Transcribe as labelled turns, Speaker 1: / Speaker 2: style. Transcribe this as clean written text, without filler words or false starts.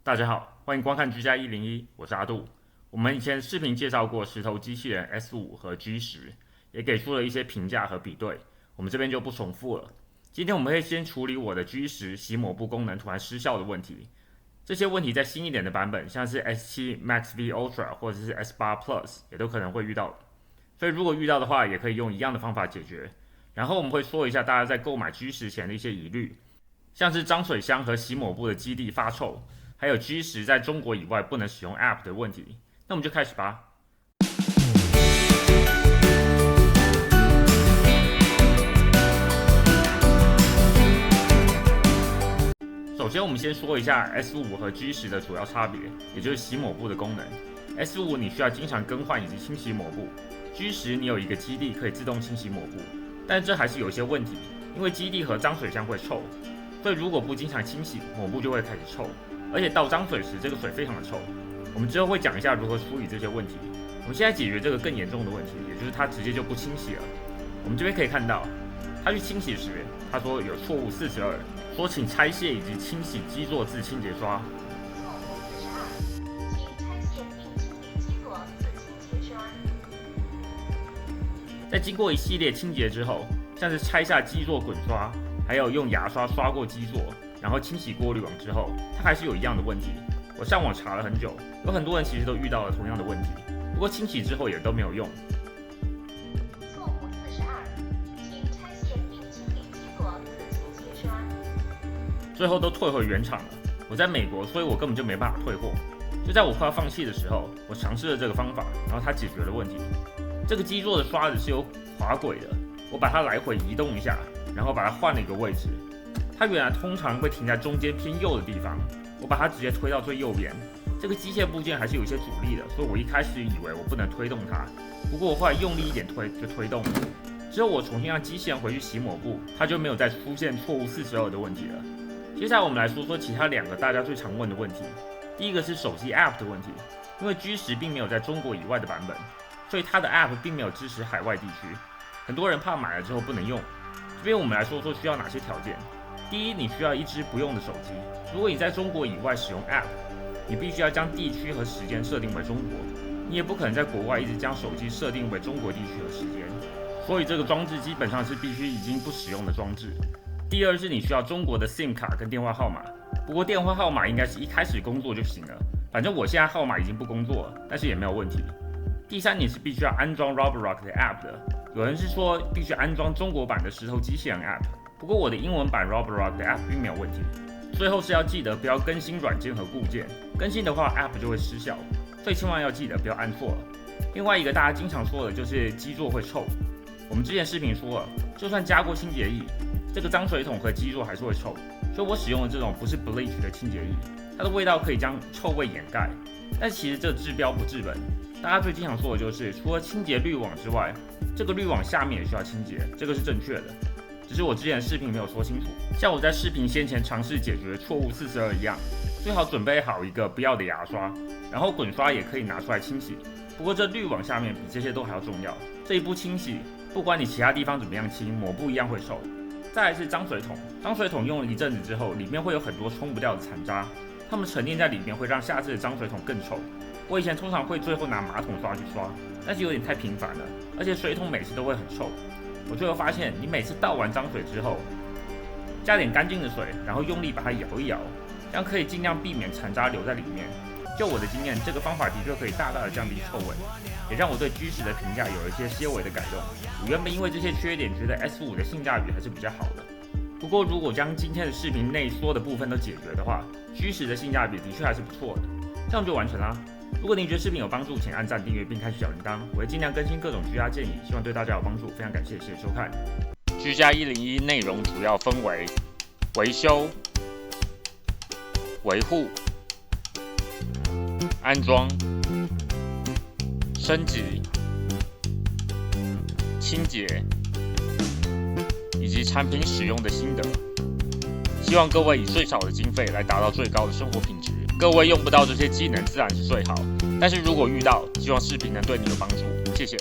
Speaker 1: 大家好，欢迎观看居家101，我是阿杜。我们以前视频介绍过石头机器人 S5 和 G10，也给出了一些评价和比对，我们这边就不重复了。今天我们会先处理我的 G10 洗抹布功能突然失效的问题。这些问题在新一点的版本，像是 S7 Max V Ultra 或者是 S8 Plus 也都可能会遇到。所以如果遇到的话，也可以用一样的方法解决。然后我们会说一下大家在购买 G10 前的一些疑虑，像是脏水箱和洗抹布的基地发臭，还有 G10 在中国以外不能使用 App 的问题。那我们就开始吧。首先，我们先说一下 S5 和 G10 的主要差别，也就是洗抹布的功能。S5 你需要经常更换以及清洗抹布 ，G10 你有一个基地可以自动清洗抹布，但这还是有些问题，因为基地和脏水箱会臭，所以如果不经常清洗，抹布就会开始臭，而且倒脏水时，这个水非常的臭。我们之后会讲一下如何处理这些问题。我们现在解决这个更严重的问题，也就是它直接就不清洗了。我们这边可以看到，他去清洗时，他说有错误42，说请拆卸以及清洗基座自清洁刷。在经过一系列清洁之后，像是拆下基座滚刷，还有用牙刷刷过基座，然后清洗过滤网之后，它还是有一样的问题。我上网查了很久，有很多人其实都遇到了同样的问题，不过清洗之后也都没有用。
Speaker 2: 错误42，请拆卸并清理基座自清洁刷。
Speaker 1: 最后都退回原厂了。我在美国，所以我根本就没办法退货。就在我快要放弃的时候，我尝试了这个方法，然后它解决了问题。这个基座的刷子是有滑轨的，我把它来回移动一下，然后把它换了一个位置。它原来通常会停在中间偏右的地方，我把它直接推到最右边。这个机械部件还是有一些阻力的，所以我一开始以为我不能推动它，不过我后来用力一点推就推动了。之后我重新让机器人回去洗抹布，它就没有再出现错误42的问题了。接下来我们来说说其他两个大家最常问的问题。第一个是手机 App 的问题，因为 G10 并没有在中国以外的版本，所以它的 App 并没有支持海外地区，很多人怕买了之后不能用。这边我们来说说需要哪些条件。第一，你需要一支不用的手机。如果你在中国以外使用 App， 你必须要将地区和时间设定为中国，你也不可能在国外一直将手机设定为中国地区和时间，所以这个装置基本上是必须已经不使用的装置。第二是你需要中国的 SIM 卡跟电话号码，不过电话号码应该是一开始工作就行了，反正我现在号码已经不工作了，但是也没有问题。第三，你是必须要安装 Roborock 的 App 的，有人是说必须安装中国版的石头机器人 App， 不过我的英文版 Roborock 的 App 并没有问题。最后是要记得不要更新软件和固件，更新的话 App 就会失效，所以千万要记得不要按错了。另外一个大家经常说的就是基座会臭，我们之前视频说了，就算加过清洁液，这个脏水桶和基座还是会臭，所以我使用的这种不是 bleach 的清洁液，它的味道可以将臭味掩盖，但其实这治标不治本。大家最经常说的就是，除了清洁滤网之外，这个滤网下面也需要清洁，这个是正确的。只是我之前的视频没有说清楚，像我在视频先前尝试解决错误42一样，最好准备好一个不要的牙刷，然后滚刷也可以拿出来清洗。不过这滤网下面比这些都还要重要，这一步清洗，不管你其他地方怎么样清，抹布一样会臭。再来是脏水桶，脏水桶用了一阵子之后，里面会有很多冲不掉的残渣，它们沉淀在里面会让下次的脏水桶更臭。我以前通常会最后拿马桶刷去刷，但是有点太频繁了，而且水桶每次都会很臭。我最后发现，你每次倒完脏水之后，加点干净的水，然后用力把它摇一摇，这样可以尽量避免残渣留在里面。就我的经验，这个方法的确可以大大的降低臭味，也让我对 G10 的评价有一些些微的改动。我原本因为这些缺点，觉得 S5 的性价比还是比较好的。不过如果将今天的视频内说的部分都解决的话， G10 的性价比的确还是不错的。这样就完成啦。如果您觉得视频有帮助，请按赞、订阅并开启小铃铛，我会尽量更新各种居家建议，希望对大家有帮助。非常感谢，谢谢收看。居家101内容主要分为维修、维护、安装、升级、清洁以及产品使用的心得。希望各位以最少的经费来达到最高的生活品质。各位用不到这些技能自然是最好，但是如果遇到，希望视频能对你有帮助。谢谢。